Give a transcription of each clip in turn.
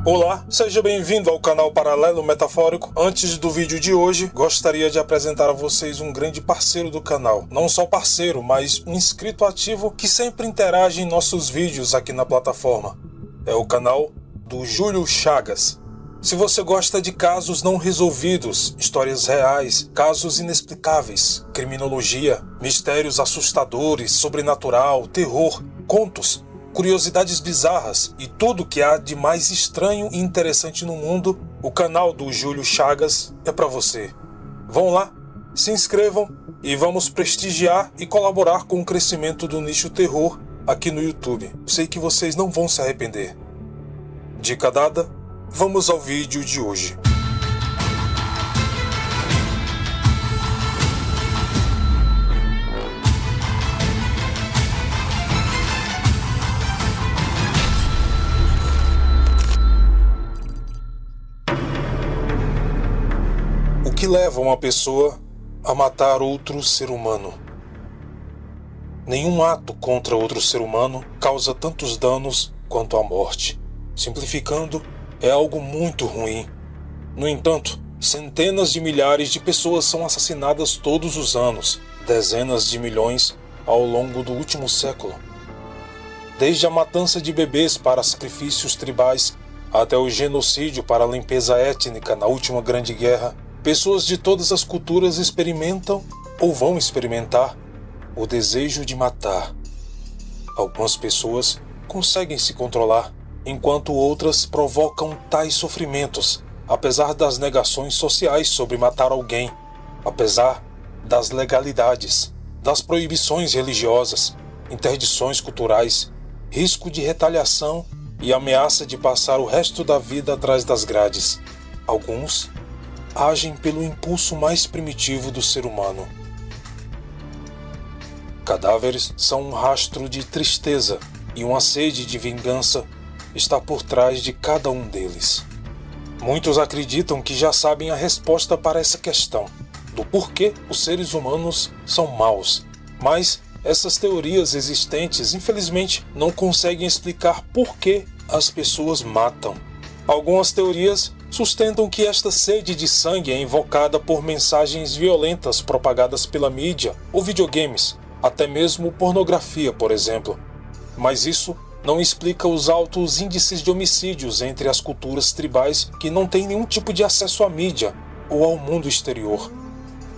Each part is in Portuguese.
Olá, seja bem-vindo ao canal Paralelo Metafórico. Antes do vídeo de hoje, gostaria de apresentar a vocês um grande parceiro do canal. Não só parceiro, mas um inscrito ativo que sempre interage em nossos vídeos aqui na plataforma. É o canal do Júlio Chagas. Se você gosta de casos não resolvidos, histórias reais, casos inexplicáveis, criminologia, mistérios assustadores, sobrenatural, terror, contos, curiosidades bizarras e tudo que há de mais estranho e interessante no mundo, o canal do Júlio Chagas é para você. Vão lá, se inscrevam e vamos prestigiar e colaborar com o crescimento do nicho terror aqui no YouTube. Sei que vocês não vão se arrepender. Dica dada, vamos ao vídeo de hoje. O que leva uma pessoa a matar outro ser humano? Nenhum ato contra outro ser humano causa tantos danos quanto a morte. Simplificando, é algo muito ruim. No entanto, centenas de milhares de pessoas são assassinadas todos os anos, dezenas de milhões ao longo do último século. Desde a matança de bebês para sacrifícios tribais, até o genocídio para a limpeza étnica na última Grande Guerra, pessoas de todas as culturas experimentam ou vão experimentar o desejo de matar. Algumas pessoas conseguem se controlar, enquanto outras provocam tais sofrimentos, apesar das negações sociais sobre matar alguém, apesar das legalidades, das proibições religiosas, interdições culturais, risco de retaliação e ameaça de passar o resto da vida atrás das grades. Alguns agem pelo impulso mais primitivo do ser humano. Cadáveres são um rastro de tristeza e uma sede de vingança está por trás de cada um deles. Muitos acreditam que já sabem a resposta para essa questão, do porquê os seres humanos são maus, mas essas teorias existentes, infelizmente, não conseguem explicar por que as pessoas matam. Algumas teorias sustentam que esta sede de sangue é invocada por mensagens violentas propagadas pela mídia ou videogames, até mesmo pornografia, por exemplo. Mas isso não explica os altos índices de homicídios entre as culturas tribais que não têm nenhum tipo de acesso à mídia ou ao mundo exterior.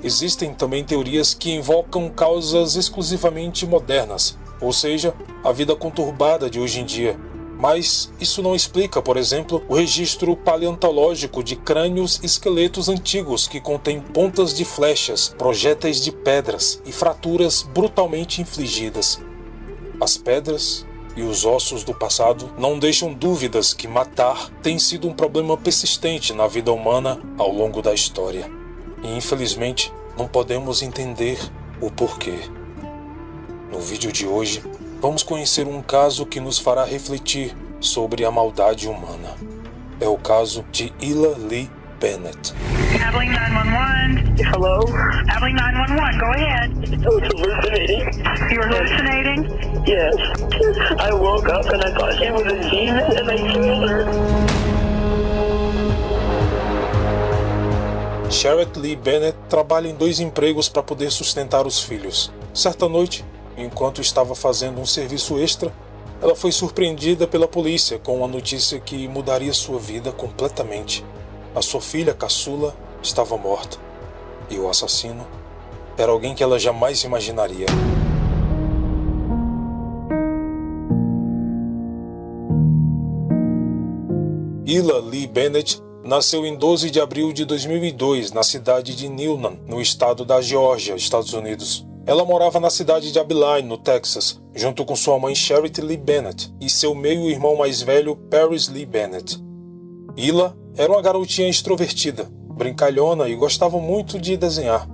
Existem também teorias que invocam causas exclusivamente modernas, ou seja, a vida conturbada de hoje em dia. Mas isso não explica, por exemplo, o registro paleontológico de crânios e esqueletos antigos que contêm pontas de flechas, projéteis de pedras e fraturas brutalmente infligidas. As pedras e os ossos do passado não deixam dúvidas que matar tem sido um problema persistente na vida humana ao longo da história. E infelizmente não podemos entender o porquê. No vídeo de hoje, vamos conhecer um caso que nos fará refletir sobre a maldade humana. É o caso de Hila Lee Bennett. Abilene 911. Hello? Abilene 911, go ahead. I was hallucinating. You were hallucinating? Yes. I woke up and I thought she was a demon and I killed her. Sherrod Lee Bennett trabalha em 2 empregos para poder sustentar os filhos. Certa noite, enquanto estava fazendo um serviço extra, ela foi surpreendida pela polícia com uma notícia que mudaria sua vida completamente. A sua filha caçula estava morta, e o assassino era alguém que ela jamais imaginaria. Hila Lee Bennett nasceu em 12 de abril de 2002 na cidade de Newnan, no estado da Geórgia, Estados Unidos. Ela morava na cidade de Abilene, no Texas, junto com sua mãe Sherrod Lee Bennett e seu meio-irmão mais velho, Paris Lee Bennett. Hila era uma garotinha extrovertida, brincalhona e gostava muito de desenhar.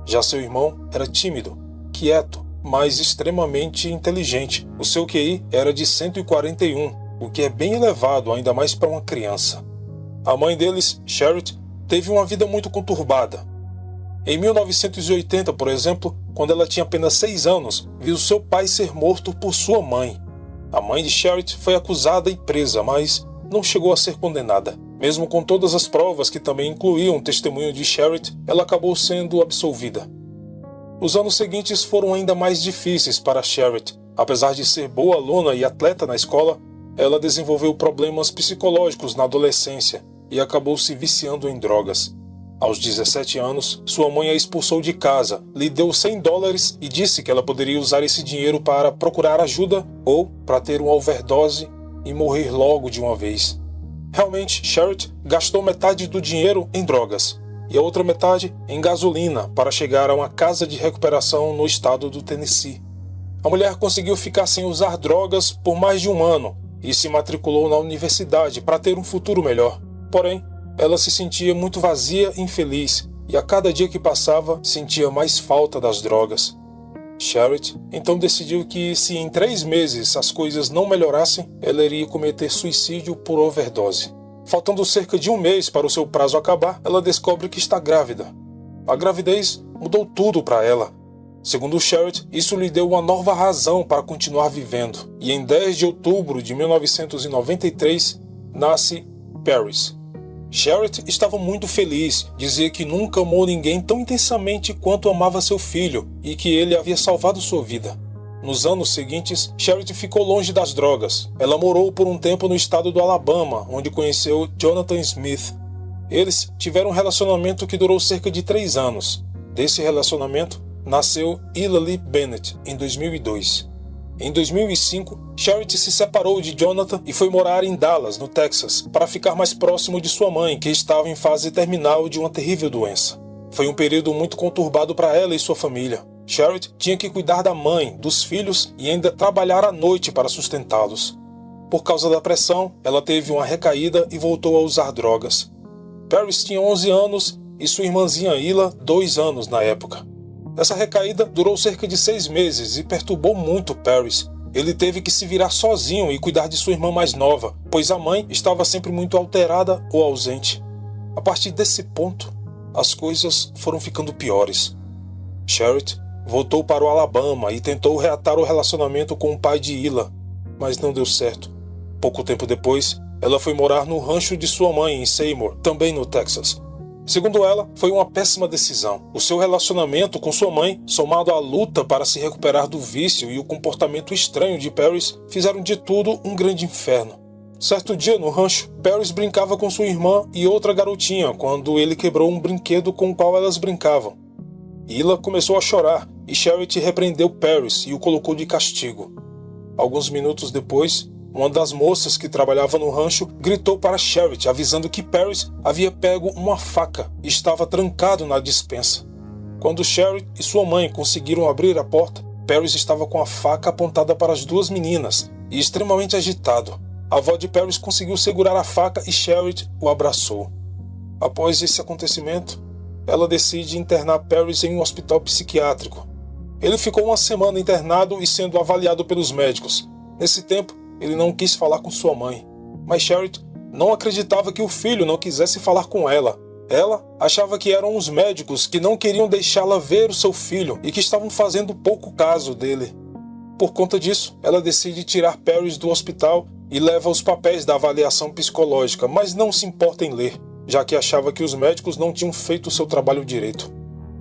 Já seu irmão era tímido, quieto, mas extremamente inteligente. O seu QI era de 141, o que é bem elevado, ainda mais para uma criança. A mãe deles, Sherrod, teve uma vida muito conturbada. Em 1980, por exemplo, quando ela tinha apenas 6 anos, viu seu pai ser morto por sua mãe. A mãe de Sherrod foi acusada e presa, mas não chegou a ser condenada. Mesmo com todas as provas que também incluíam o testemunho de Sherritt, ela acabou sendo absolvida. Os anos seguintes foram ainda mais difíceis para Sherritt. Apesar de ser boa aluna e atleta na escola, ela desenvolveu problemas psicológicos na adolescência e acabou se viciando em drogas. Aos 17 anos, sua mãe a expulsou de casa, lhe deu $100 e disse que ela poderia usar esse dinheiro para procurar ajuda ou para ter uma overdose e morrer logo de uma vez. Realmente, Sherritt gastou metade do dinheiro em drogas e a outra metade em gasolina para chegar a uma casa de recuperação no estado do Tennessee. A mulher conseguiu ficar sem usar drogas por mais de um ano e se matriculou na universidade para ter um futuro melhor. Porém, ela se sentia muito vazia e infeliz, e a cada dia que passava, sentia mais falta das drogas. Sherritt então decidiu que, se em 3 meses as coisas não melhorassem, ela iria cometer suicídio por overdose. Faltando cerca de um mês para o seu prazo acabar, ela descobre que está grávida. A gravidez mudou tudo para ela. Segundo Sherritt, isso lhe deu uma nova razão para continuar vivendo, e em 10 de outubro de 1993, nasce Paris. Sherritt estava muito feliz, dizia que nunca amou ninguém tão intensamente quanto amava seu filho e que ele havia salvado sua vida. Nos anos seguintes, Sherritt ficou longe das drogas. Ela morou por um tempo no estado do Alabama, onde conheceu Jonathan Smith. Eles tiveram um relacionamento que durou cerca de 3 anos. Desse relacionamento, nasceu Hila Lee Bennett em 2002. Em 2005, Sherritt se separou de Jonathan e foi morar em Dallas, no Texas, para ficar mais próximo de sua mãe, que estava em fase terminal de uma terrível doença. Foi um período muito conturbado para ela e sua família. Sherritt tinha que cuidar da mãe, dos filhos e ainda trabalhar à noite para sustentá-los. Por causa da pressão, ela teve uma recaída e voltou a usar drogas. Paris tinha 11 anos e sua irmãzinha Hila 2 anos na época. Essa recaída durou cerca de 6 meses e perturbou muito Paris. Ele teve que se virar sozinho e cuidar de sua irmã mais nova, pois a mãe estava sempre muito alterada ou ausente. A partir desse ponto, as coisas foram ficando piores. Sherritt voltou para o Alabama e tentou reatar o relacionamento com o pai de Hila, mas não deu certo. Pouco tempo depois, ela foi morar no rancho de sua mãe em Seymour, também no Texas. Segundo ela, foi uma péssima decisão. O seu relacionamento com sua mãe, somado à luta para se recuperar do vício e o comportamento estranho de Paris, fizeram de tudo um grande inferno. Certo dia, no rancho, Paris brincava com sua irmã e outra garotinha quando ele quebrou um brinquedo com o qual elas brincavam. Hila começou a chorar e Sherritt repreendeu Paris e o colocou de castigo. Alguns minutos depois, uma das moças que trabalhava no rancho gritou para Sherritt, avisando que Paris havia pego uma faca e estava trancado na despensa. Quando Sherritt e sua mãe conseguiram abrir a porta, Paris estava com a faca apontada para as 2 meninas e extremamente agitado. A avó de Paris conseguiu segurar a faca e Sherritt o abraçou. Após esse acontecimento, ela decide internar Paris em um hospital psiquiátrico. Ele ficou 1 semana internado e sendo avaliado pelos médicos. Nesse tempo, ele não quis falar com sua mãe, mas Sherritt não acreditava que o filho não quisesse falar com ela. Ela achava que eram os médicos que não queriam deixá-la ver o seu filho e que estavam fazendo pouco caso dele. Por conta disso, ela decide tirar Paris do hospital e leva os papéis da avaliação psicológica, mas não se importa em ler, já que achava que os médicos não tinham feito o seu trabalho direito.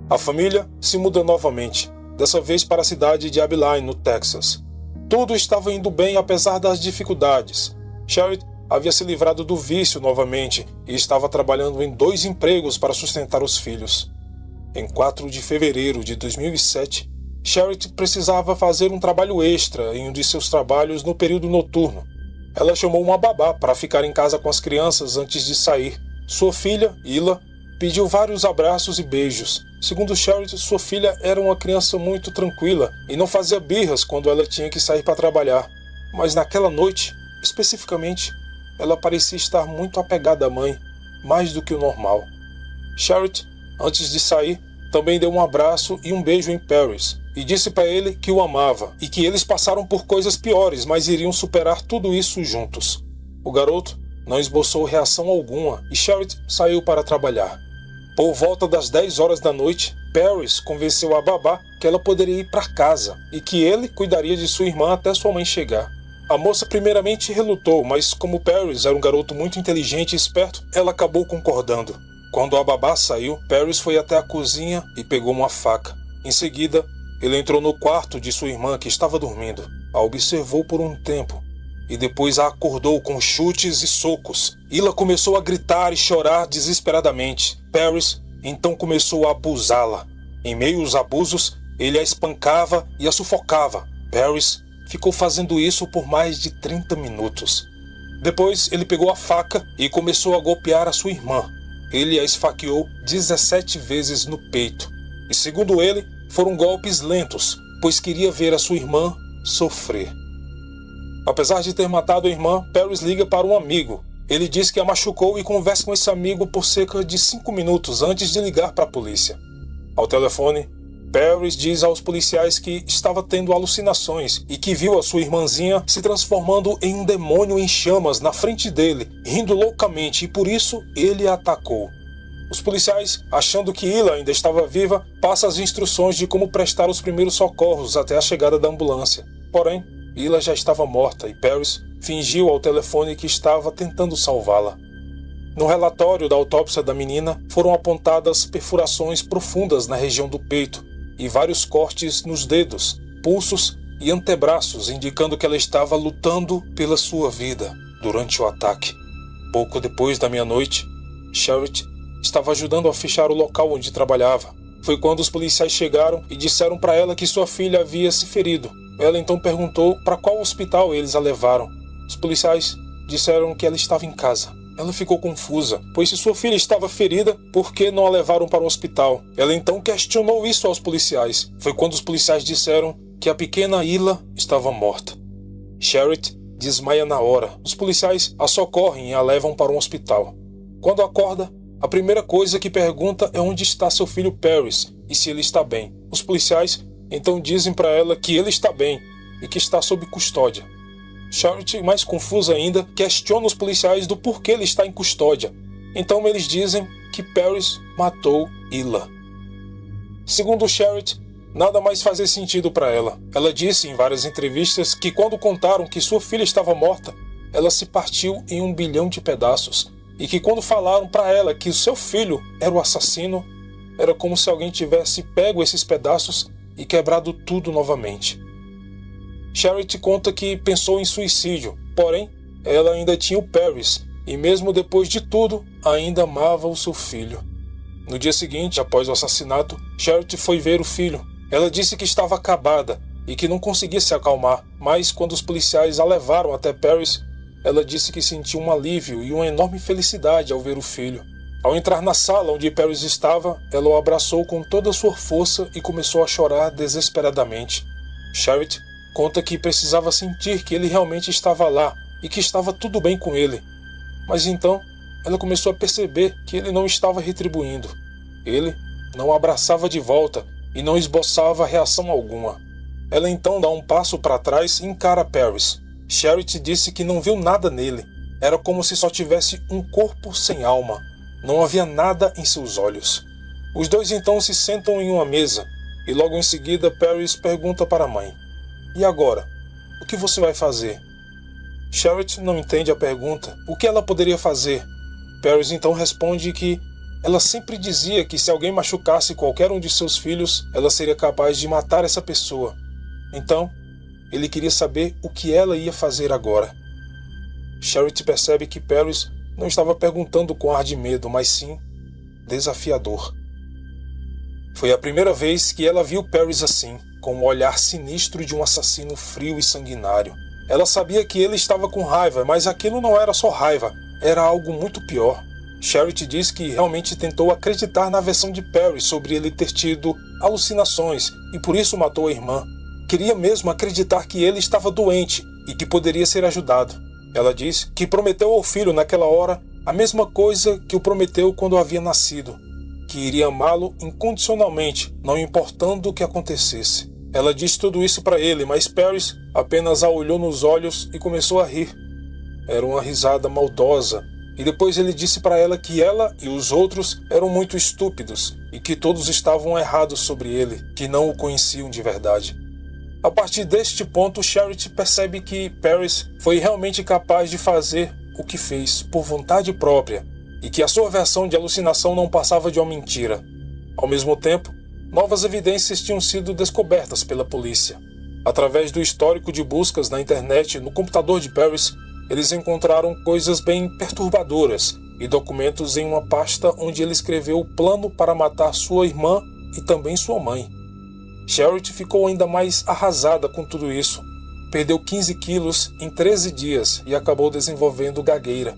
A família se muda novamente, dessa vez para a cidade de Abilene, no Texas. Tudo estava indo bem apesar das dificuldades. Sherritt havia se livrado do vício novamente e estava trabalhando em 2 empregos para sustentar os filhos. Em 4 de fevereiro de 2007, Sherritt precisava fazer um trabalho extra em um de seus trabalhos no período noturno. Ela chamou uma babá para ficar em casa com as crianças antes de sair. Sua filha, Hila, pediu vários abraços e beijos. Segundo Sherritt, sua filha era uma criança muito tranquila e não fazia birras quando ela tinha que sair para trabalhar. Mas naquela noite, especificamente, ela parecia estar muito apegada à mãe, mais do que o normal. Sherritt, antes de sair, também deu um abraço e um beijo em Paris e disse para ele que o amava e que eles passaram por coisas piores, mas iriam superar tudo isso juntos. O garoto não esboçou reação alguma e Sherritt saiu para trabalhar. Por volta das 10 horas da noite, Paris convenceu a babá que ela poderia ir para casa e que ele cuidaria de sua irmã até sua mãe chegar. A moça primeiramente relutou, mas como Paris era um garoto muito inteligente e esperto, ela acabou concordando. Quando a babá saiu, Paris foi até a cozinha e pegou uma faca. Em seguida, ele entrou no quarto de sua irmã que estava dormindo. A observou por um tempo e depois a acordou com chutes e socos. Ila começou a gritar e chorar desesperadamente. Paris então começou a abusá-la. Em meio aos abusos, ele a espancava e a sufocava. Paris ficou fazendo isso por mais de 30 minutos. Depois ele pegou a faca e começou a golpear a sua irmã. Ele a esfaqueou 17 vezes no peito. E segundo ele, foram golpes lentos, pois queria ver a sua irmã sofrer. Apesar de ter matado a irmã, Paris liga para um amigo. Ele diz que a machucou e conversa com esse amigo por cerca de 5 minutos antes de ligar para a polícia. Ao telefone, Paris diz aos policiais que estava tendo alucinações e que viu a sua irmãzinha se transformando em um demônio em chamas na frente dele, rindo loucamente, e por isso ele a atacou. Os policiais, achando que Ila ainda estava viva, passam as instruções de como prestar os primeiros socorros até a chegada da ambulância. Porém, Ila já estava morta e Paris fingiu ao telefone que estava tentando salvá-la. No relatório da autópsia da menina, foram apontadas perfurações profundas na região do peito e vários cortes nos dedos, pulsos e antebraços, indicando que ela estava lutando pela sua vida durante o ataque. Pouco depois da meia-noite, Charity estava ajudando a fechar o local onde trabalhava. Foi quando os policiais chegaram e disseram para ela que sua filha havia se ferido. Ela então perguntou para qual hospital eles a levaram. Os policiais disseram que ela estava em casa. Ela ficou confusa, pois se sua filha estava ferida, por que não a levaram para o hospital? Ela então questionou isso aos policiais. Foi quando os policiais disseram que a pequena Ila estava morta. Charity desmaia na hora. Os policiais a socorrem e a levam para um hospital. Quando acorda, a primeira coisa que pergunta é onde está seu filho Paris e se ele está bem. Os policiais então dizem para ela que ele está bem e que está sob custódia. Charity, mais confusa ainda, questiona os policiais do porquê ele está em custódia. Então eles dizem que Paris matou Ila. Segundo Charity, nada mais fazia sentido para ela. Ela disse em várias entrevistas que quando contaram que sua filha estava morta, ela se partiu em 1 bilhão de pedaços. E que quando falaram para ela que o seu filho era o assassino, era como se alguém tivesse pego esses pedaços e quebrado tudo novamente. Charity conta que pensou em suicídio, porém, ela ainda tinha o Paris, e mesmo depois de tudo, ainda amava o seu filho. No dia seguinte, após o assassinato, Charity foi ver o filho. Ela disse que estava acabada e que não conseguia se acalmar, mas quando os policiais a levaram até Paris, ela disse que sentiu um alívio e uma enorme felicidade ao ver o filho. Ao entrar na sala onde Paris estava, ela o abraçou com toda a sua força e começou a chorar desesperadamente. Charity conta que precisava sentir que ele realmente estava lá e que estava tudo bem com ele. Mas então, ela começou a perceber que ele não estava retribuindo. Ele não a abraçava de volta e não esboçava reação alguma. Ela então dá um passo para trás e encara Paris. Charity disse que não viu nada nele. Era como se só tivesse um corpo sem alma. Não havia nada em seus olhos. Os dois então se sentam em uma mesa e logo em seguida Paris pergunta para a mãe: "E agora? O que você vai fazer?" Charity não entende a pergunta. O que ela poderia fazer? Paris então responde que ela sempre dizia que se alguém machucasse qualquer um de seus filhos, ela seria capaz de matar essa pessoa. Então, ele queria saber o que ela ia fazer agora. Charity percebe que Paris não estava perguntando com ar de medo, mas sim desafiador. Foi a primeira vez que ela viu Paris assim, com o olhar sinistro de um assassino frio e sanguinário. Ela sabia que ele estava com raiva, mas aquilo não era só raiva, era algo muito pior. Charity diz que realmente tentou acreditar na versão de Paris sobre ele ter tido alucinações e por isso matou a irmã. Queria mesmo acreditar que ele estava doente e que poderia ser ajudado. Ela diz que prometeu ao filho naquela hora a mesma coisa que o prometeu quando havia nascido, que iria amá-lo incondicionalmente, não importando o que acontecesse. Ela disse tudo isso para ele, mas Paris apenas a olhou nos olhos e começou a rir. Era uma risada maldosa, e depois ele disse para ela que ela e os outros eram muito estúpidos e que todos estavam errados sobre ele, que não o conheciam de verdade. A partir deste ponto, Charity percebe que Paris foi realmente capaz de fazer o que fez por vontade própria e que a sua versão de alucinação não passava de uma mentira. Ao mesmo tempo, novas evidências tinham sido descobertas pela polícia. Através do histórico de buscas na internet no computador de Paris, eles encontraram coisas bem perturbadoras e documentos em uma pasta onde ele escreveu o plano para matar sua irmã e também sua mãe. Charity ficou ainda mais arrasada com tudo isso. Perdeu 15 quilos em 13 dias e acabou desenvolvendo gagueira.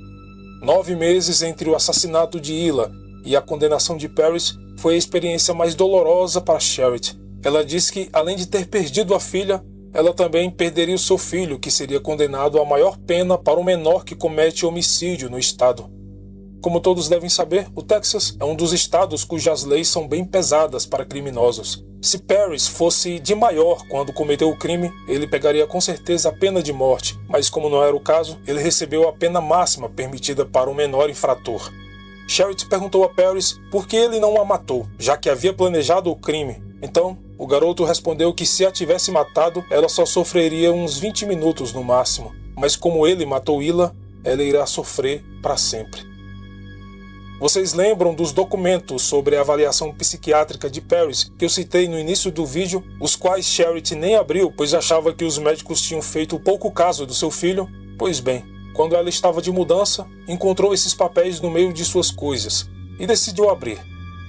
9 meses entre o assassinato de Hila e a condenação de Paris foi a experiência mais dolorosa para Charity. Ela diz que, além de ter perdido a filha, ela também perderia o seu filho, que seria condenado à maior pena para o menor que comete homicídio no estado. Como todos devem saber, o Texas é um dos estados cujas leis são bem pesadas para criminosos. Se Paris fosse de maior quando cometeu o crime, ele pegaria com certeza a pena de morte, mas como não era o caso, ele recebeu a pena máxima permitida para o menor infrator. Charity perguntou a Paris por que ele não a matou, já que havia planejado o crime. Então, o garoto respondeu que se a tivesse matado, ela só sofreria uns 20 minutos no máximo, mas como ele matou Hila, ela irá sofrer para sempre. Vocês lembram dos documentos sobre a avaliação psiquiátrica de Paris que eu citei no início do vídeo, os quais Charity nem abriu, pois achava que os médicos tinham feito pouco caso do seu filho? Pois bem, quando ela estava de mudança, encontrou esses papéis no meio de suas coisas e decidiu abrir.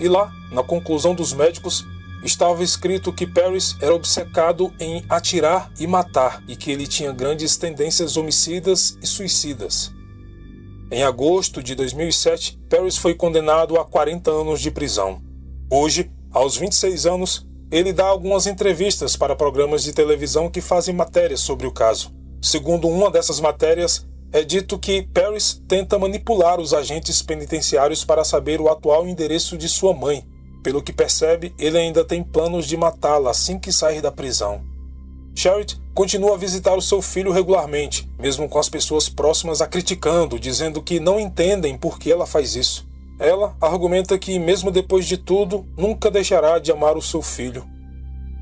E lá, na conclusão dos médicos, estava escrito que Paris era obcecado em atirar e matar e que ele tinha grandes tendências homicidas e suicidas. Em agosto de 2007, Paris foi condenado a 40 anos de prisão. Hoje, aos 26 anos, ele dá algumas entrevistas para programas de televisão que fazem matérias sobre o caso. Segundo uma dessas matérias, é dito que Paris tenta manipular os agentes penitenciários para saber o atual endereço de sua mãe. Pelo que percebe, ele ainda tem planos de matá-la assim que sair da prisão. Charity continua a visitar o seu filho regularmente, mesmo com as pessoas próximas a criticando, dizendo que não entendem por que ela faz isso. Ela argumenta que, mesmo depois de tudo, nunca deixará de amar o seu filho.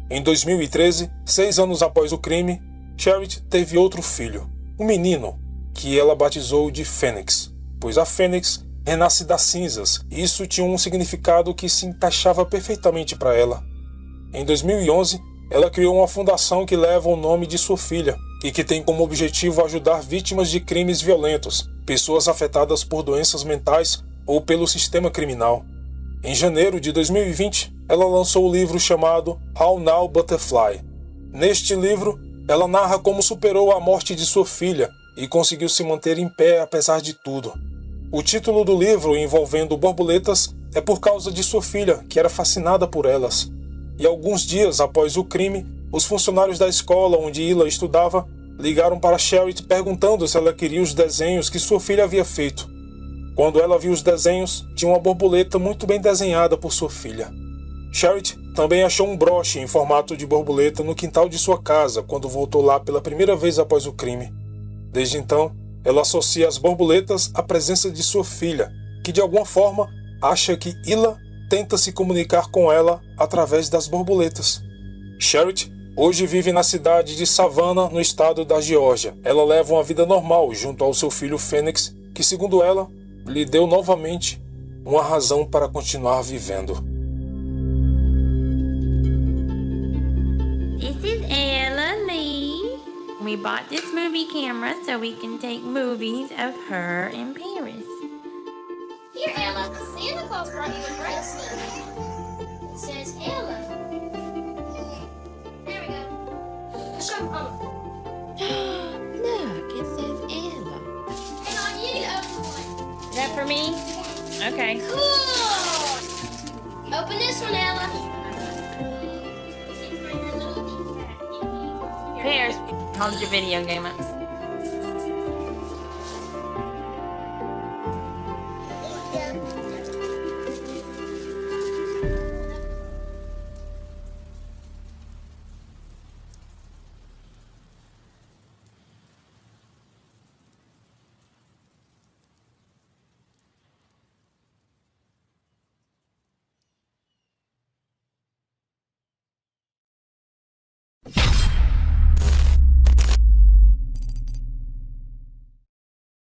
Em 2013, 6 anos após o crime, Charity teve outro filho, um menino, que ela batizou de Fênix, pois a Fênix renasce das cinzas, e isso tinha um significado que se encaixava perfeitamente para ela. Em 2011, ela criou uma fundação que leva o nome de sua filha e que tem como objetivo ajudar vítimas de crimes violentos, pessoas afetadas por doenças mentais ou pelo sistema criminal. Em janeiro de 2020, ela lançou o livro chamado How Now Butterfly. Neste livro, ela narra como superou a morte de sua filha e conseguiu se manter em pé apesar de tudo. O título do livro, envolvendo borboletas, é por causa de sua filha, que era fascinada por elas. E alguns dias após o crime, os funcionários da escola onde Hila estudava ligaram para Charity perguntando se ela queria os desenhos que sua filha havia feito. Quando ela viu os desenhos, tinha uma borboleta muito bem desenhada por sua filha. Charity também achou um broche em formato de borboleta no quintal de sua casa quando voltou lá pela primeira vez após o crime. Desde então, ela associa as borboletas à presença de sua filha, que de alguma forma acha que Hila tenta se comunicar com ela através das borboletas. Charity hoje vive na cidade de Savannah, no estado da Geórgia. Ela leva uma vida normal junto ao seu filho Fênix, que, segundo ela, lhe deu novamente uma razão para continuar vivendo. This is Ella Lee. We bought this movie camera so we can take movies of her in Paris. Here, Ella, Santa Claus brought you a bracelet. It says Ella. There we go. Show Mama. Look, it says Ella. Hang on, you need to open one. Is that for me? Okay. Cool! Open this one, Ella. Here, hold your video game up.